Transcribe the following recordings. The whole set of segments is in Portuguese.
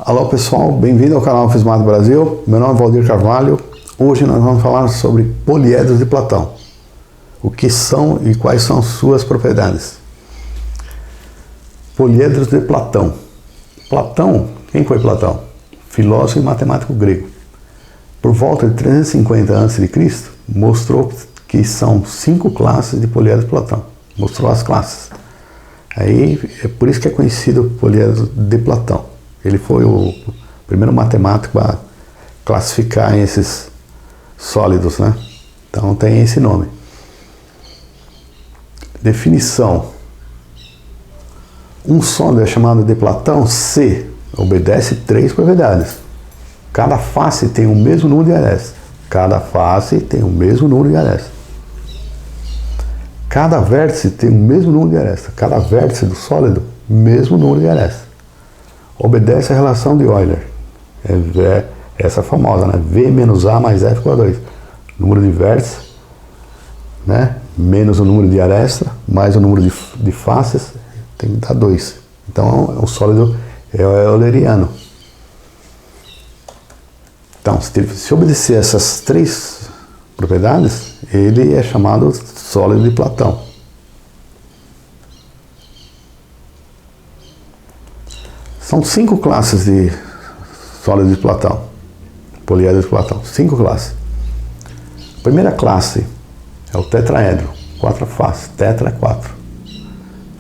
Alô pessoal, bem-vindo ao canal Fismado Brasil. Meu nome é Valdir Carvalho. Hoje nós vamos falar sobre poliedros de Platão. O que são e quais são suas propriedades. Poliedros de Platão. Platão, quem foi Platão? Filósofo e matemático grego. Por volta de 350 a.C., mostrou que são 5 classes de poliedros de Platão. Mostrou as classes. Aí é por isso que é conhecido poliedro de Platão. Ele foi o primeiro matemático a classificar esses sólidos, né? Então tem esse nome. Definição. Um sólido é chamado de Platão se obedece 3 propriedades. Cada face tem o mesmo número de arestas. Cada face tem o mesmo número de arestas. Cada vértice tem o mesmo número de arestas. Cada vértice do sólido, mesmo número de arestas. Obedece à relação de Euler. Essa famosa, né? V menos A mais F igual a 2. Número de vértices, né? Menos o número de arestas, mais o número de faces, tem que dar 2. Então, o sólido é euleriano. Então, se obedecer essas 3 propriedades, ele é chamado sólido de Platão. São 5 classes de sólido de Platão, poliedro de Platão, 5 classes. A primeira classe é o tetraedro, 4 faces, tetra é 4.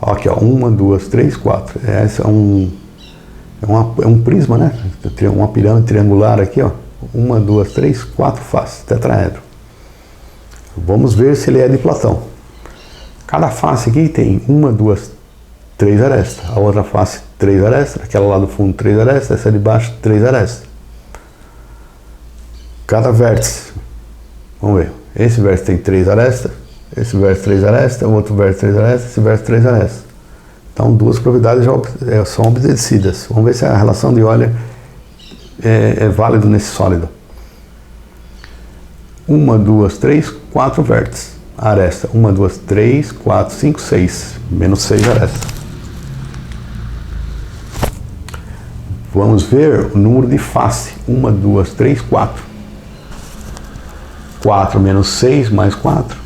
Aqui, ó, 1, 2, 3, 4. Esse é um prisma, né? Uma pirâmide triangular aqui, ó. 1, 2, 3, 4 faces, tetraedro. Vamos ver se ele é de Platão. Cada face aqui tem 1, 2, 3 arestas. A outra face, 3 arestas. Aquela lá do fundo, 3 arestas. Essa de baixo, 3 arestas. Cada vértice. Vamos ver. Esse vértice tem 3 arestas. Esse vértice 3 arestas. O outro vértice 3 arestas. Esse vértice 3 arestas. Então, 2 propriedades já são obedecidas. Vamos ver se a relação de Euler é válido nesse sólido. 1, 2, 3, 4 vértices. Aresta. 1, 2, 3, 4, 5, 6. Menos 6 arestas. Vamos ver o número de face. 1, 2, 3, 4. 4 menos 6 mais 4.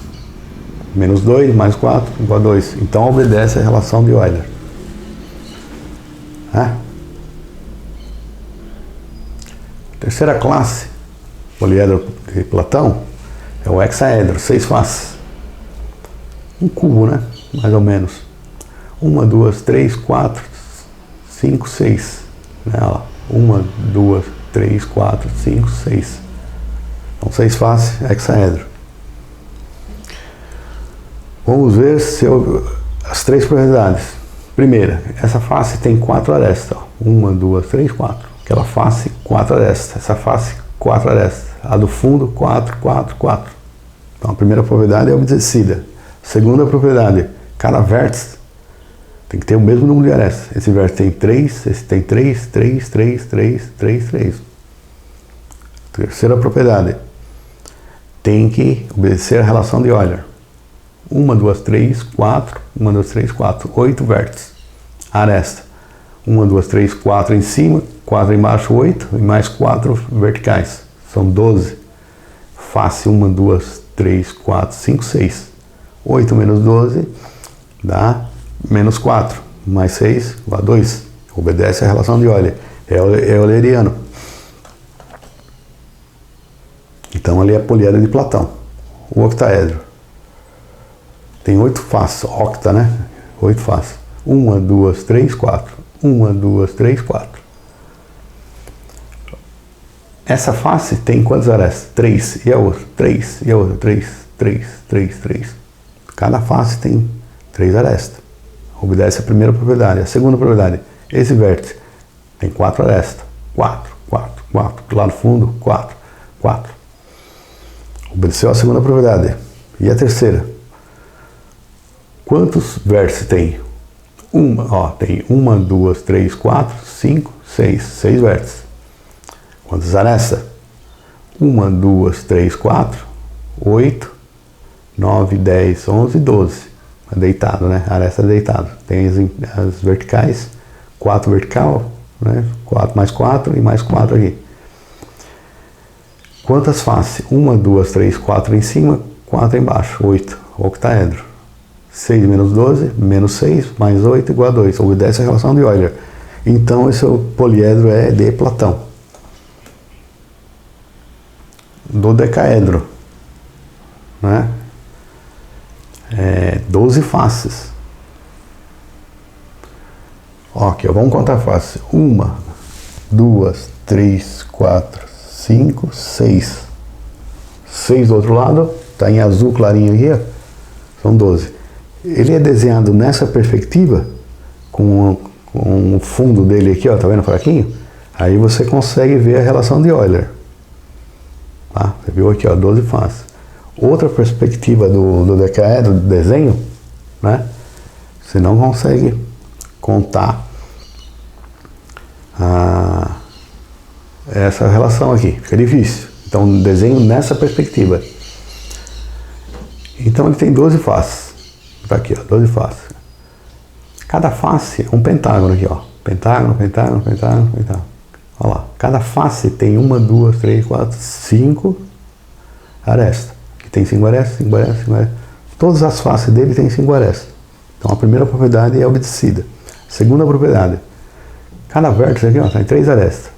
Menos 2 mais 4 igual a 2. Então obedece à relação de Euler. Terceira classe, poliedro de Platão, é o hexaedro, 6 faces. Um cubo, né? Mais ou menos. 1, 2, 3, 4, 5, 6. 1, 2, 3, 4, 5, 6. Então 6 faces, hexaedro. Vamos ver se as 3 propriedades. Primeira, essa face tem 4 arestas. 1, 2, 3, 4. Aquela face, 4 arestas. Essa face, 4 arestas. A do fundo, 4, 4, 4. Então a primeira propriedade é obedecida. Segunda propriedade, cada vértice tem que ter o mesmo número de arestas. Esse vértice tem 3, esse tem 3, 3, 3, 3, 3, 3. Terceira propriedade, tem que obedecer a relação de Euler. 1, 2, 3, 4, 1, 2, 3, 4, 8 vértices. Aresta. 1, 2, 3, 4 em cima, 4 embaixo, 8, e mais 4 verticais. São 12. Face 1, 2, 3, 4, 5, 6. 8 menos 12 dá menos 4. Mais 6 igual a 2. Obedece à relação de Euler. É euleriano. Então ali é poliedro de Platão. O octaedro. Tem 8 faces. Octa, né? 8 faces. 1, 2, 3, 4. 1, 2, 3, 4. Essa face tem quantas arestas? 3. E a outra? 3. E a outra? 3, 3, 3, 3. Cada face tem 3 arestas. Obedece a primeira propriedade. A segunda propriedade, esse vértice tem 4 arestas. 4, 4, 4. Lá no fundo, 4, 4. Obedeceu a segunda propriedade. E a terceira? Quantos vértices tem? Tem 1, 2, 3, 4, 5, 6. 6 vértices. Quantas arestas? 1, 2, 3, 4, 8, 9, 10, 11, 12. Deitado, né? Aresta deitado. Tem as verticais, 4 vertical, né? 4 mais 4 e mais 4 aqui. Quantas faces? 1, 2, 3, 4 em cima, 4 embaixo, 8, octaedro. 6 menos 12, menos 6, mais 8 igual a 2. Obedece a relação de Euler. Então esse poliedro é de Platão. Dodecaedro, né? 12 faces. Ó, aqui, ó, vamos contar a face. 1, 2, 3, 4, 5, 6. 6 do outro lado, tá em azul clarinho aqui, ó. São 12. Ele é desenhado nessa perspectiva, com o fundo dele aqui, ó, tá vendo fraquinho? Aí você consegue ver a relação de Euler. Tá? Você viu aqui, ó, 12 faces. Outra perspectiva do dodecaedro, do desenho, né? Você não consegue contar essa relação aqui, fica difícil. Então, desenho nessa perspectiva. Então, ele tem 12 faces. Tá aqui, ó, 12 faces. Cada face é um pentágono aqui, ó. Pentágono, pentágono, pentágono, pentágono. Olha lá. Cada face tem 1, 2, 3, 4, 5 arestas. Aqui tem 5 arestas, 5 arestas, 5 arestas. Todas as faces dele têm 5 arestas. Então, a primeira propriedade é obedecida. Segunda propriedade. Cada vértice aqui, ó, tem 3 arestas.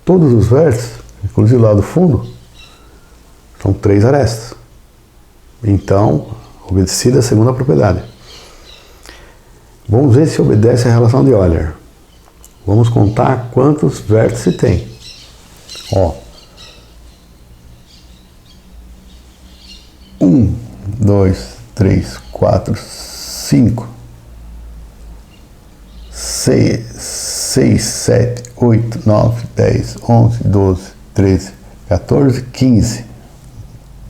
Todos os vértices, inclusive lá do fundo, são 3 arestas. Então, obedecida a segunda propriedade. Vamos ver se obedece a relação de Euler. Vamos contar quantos vértices tem. Ó. 1, 2, 3, 4, 5, 6, 7, 8, 9, 10, 11, 12, 13, 14, 15,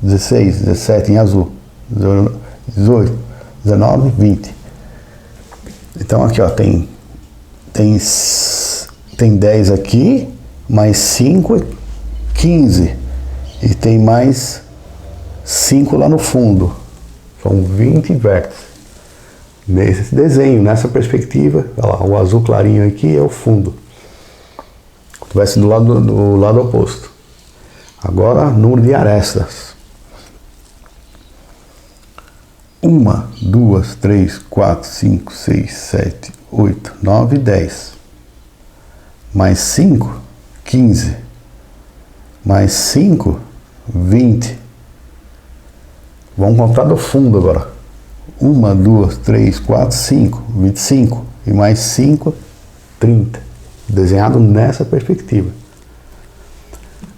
16, 17 em azul, 18, 19, 20. Então aqui, ó, tem 10 aqui, mais 5, 15. E tem mais 5 lá no fundo. São 20 vértices. Nesse desenho, nessa perspectiva, olha lá, o azul clarinho aqui é o fundo. Se estivesse do lado oposto. Agora, número de arestas. 1, 2, 3, 4, 5, 6, 7, 8, 9, 10. Mais 5, 15. Mais 5, 20. Vamos contar do fundo agora. 1, 2, 3, 4, 5, 25. E mais 5, 30. Desenhado nessa perspectiva.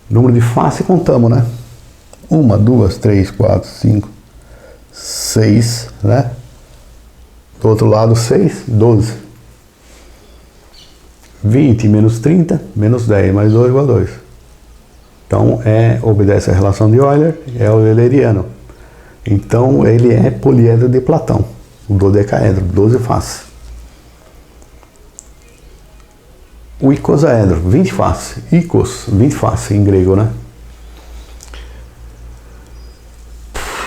Número de face contamos, né? 1, 2, 3, 4, 5, 6, né? Do outro lado 6, 12. 20 menos 30, menos 10, mais 2 igual a 2. Então, obedece a relação de Euler, é o euleriano. Então, ele é poliedro de Platão, o dodecaedro, 12 faces. O icosaedro, 20 faces. Icos, 20 faces em grego, né?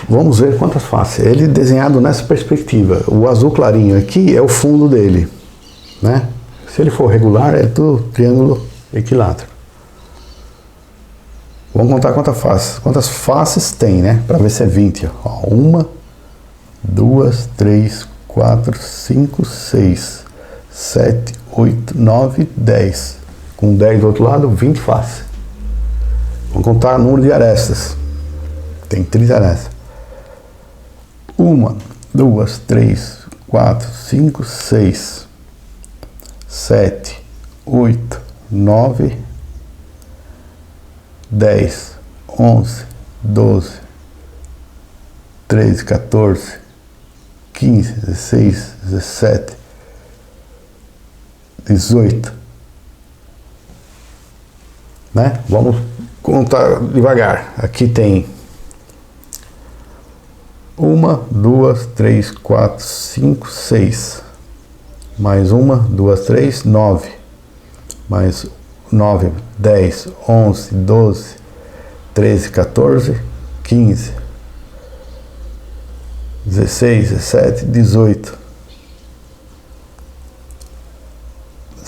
Vamos ver quantas faces. Ele é desenhado nessa perspectiva. O azul clarinho aqui é o fundo dele, né? Se ele for regular, é tudo triângulo equilátero. Vamos contar quantas faces tem, né? Para ver se é 20. Ó. 1, 2, 3, 4, 5, 6, 7, 8, 9, 10. Com 10 do outro lado, 20 faces. Vamos contar o número de arestas. Tem 30 arestas. 1, 2, 3, 4, 5, 6, 7, 8, 9, 10, 11, 12, 13, 14, 15, 16, 17, 18. Né? Vamos contar devagar. Aqui tem 1, 2, 3, 4, 5, 6. Mais 1, 2, 3, 9. Mais 9, 10, 11, 12, 13, 14, 15, 16, 17, 18,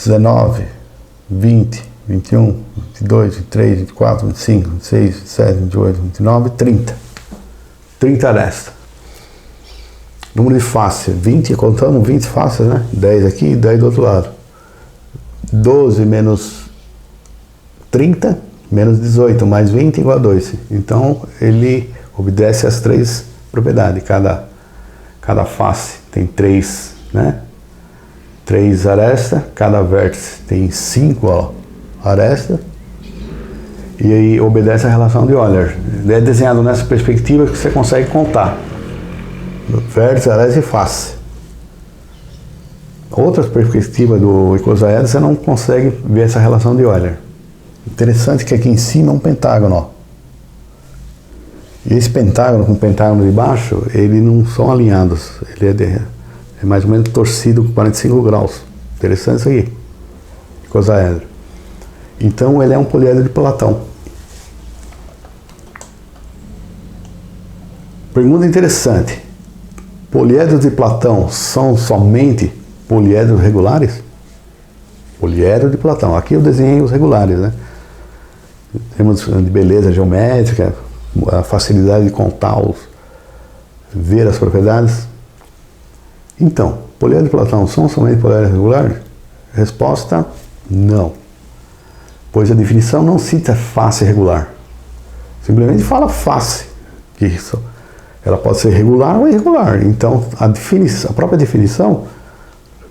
19, 20, 21, 22, 23, 24, 25, 26, 27, 28, 29, 30. 30 arestas. Número de faces, 20, contamos 20 faces, né? 10 aqui e 10 do outro lado. 12 menos 30, menos 18, mais 20 igual a 2. Então, ele obedece às 3 propriedades. Cada face tem 3, né? 3 arestas, cada vértice tem 5 arestas. E aí obedece à relação de Euler. É desenhado nessa perspectiva que você consegue contar. Vértice, aresta e face. Outras perspectivas do icosaedro você não consegue ver essa relação de Euler. Interessante que aqui em cima é um pentágono, ó. E esse pentágono com o pentágono de baixo, eles não são alinhados. Ele é mais ou menos torcido com 45 graus. Interessante isso aqui. Icosaedro. Então ele é um poliedro de Platão. Pergunta interessante. Poliedros de Platão são somente poliedros regulares? Poliedro de Platão. Aqui eu desenhei os regulares, né? Temos de beleza geométrica, a facilidade de contar, ver as propriedades. Então, poliedros de Platão são somente poliedros regulares? Resposta, não. Pois a definição não cita face regular. Simplesmente fala face. Que isso, ela pode ser regular ou irregular. Então, a própria definição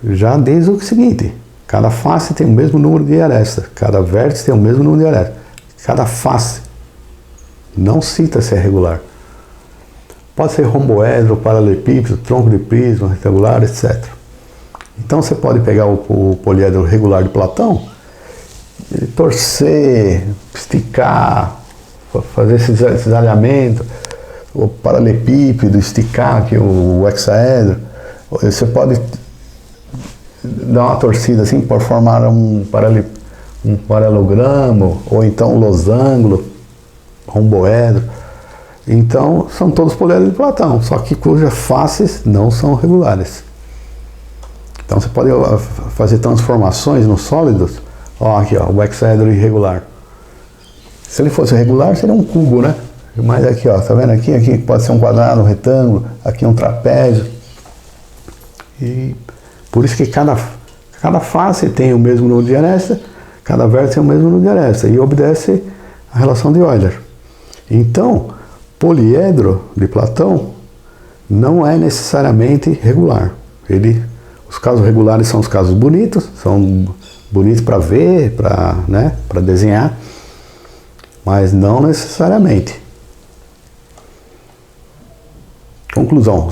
já diz o seguinte: cada face tem o mesmo número de arestas, cada vértice tem o mesmo número de arestas. Cada face não cita se é regular. Pode ser romboedro, paralelepípedo, tronco de prisma, retangular, etc. Então você pode pegar o poliedro regular de Platão, torcer, esticar, fazer esse alinhamento, o paralelepípedo, esticar aqui o hexaedro. Você pode dar uma torcida assim para formar um paralelogramo, ou então um losango, romboedro. Então, são todos poliedros de Platão, só que cujas faces não são regulares. Então, você pode fazer transformações nos sólidos. Ó, aqui, ó, o hexaedro irregular. Se ele fosse regular, seria um cubo, né? Mas aqui, ó, tá vendo aqui? Aqui pode ser um quadrado, um retângulo, aqui um trapézio. E por isso que cada face tem o mesmo número de arestas, cada vértice tem o mesmo número de arestas, e obedece à relação de Euler. Então, poliedro de Platão não é necessariamente regular. Os casos regulares são os casos bonitos, são bonitos para ver, para desenhar, mas não necessariamente. Conclusão: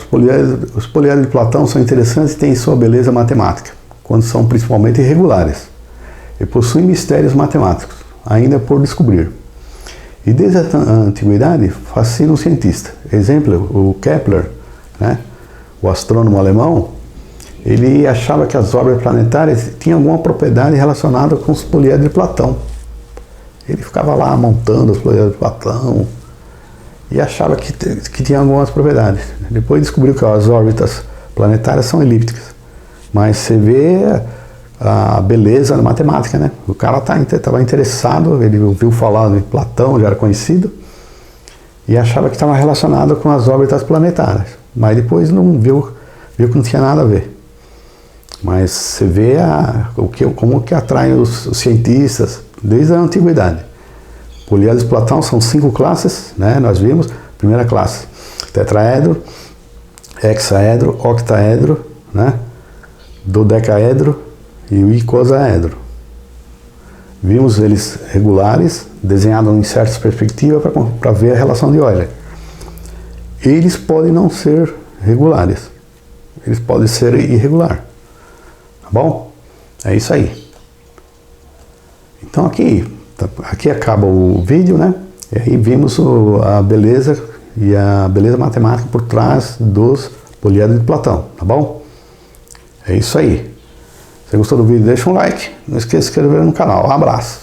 os poliedros de Platão são interessantes e têm sua beleza matemática, quando são principalmente irregulares, e possuem mistérios matemáticos, ainda por descobrir. E desde a antiguidade fascina o cientista. Exemplo, o Kepler, né, o astrônomo alemão, ele achava que as órbitas planetárias tinham alguma propriedade relacionada com os poliedros de Platão. Ele ficava lá montando os poliedros de Platão e achava que tinha algumas propriedades. Depois descobriu que as órbitas planetárias são elípticas. Mas você vê a beleza da matemática, né? O cara estava interessado, ele ouviu falar de Platão, já era conhecido, e achava que estava relacionado com as órbitas planetárias. Mas depois não viu que não tinha nada a ver. Mas você vê como que atrai os cientistas desde a antiguidade. Poliedros de Platão são 5 classes, né? Nós vimos. Primeira classe, tetraedro, hexaedro, octaedro, né? Dodecaedro e o icosaedro. Vimos eles regulares, desenhados em certas perspectivas para ver a relação de Euler. Eles podem não ser regulares, eles podem ser irregular. Tá bom? É isso aí. Então aqui acaba o vídeo, né? E aí vimos a beleza e a beleza matemática por trás dos poliedros de Platão, tá bom? É isso aí. Se você gostou do vídeo, deixa um like. Não esqueça de se inscrever no canal. Um abraço.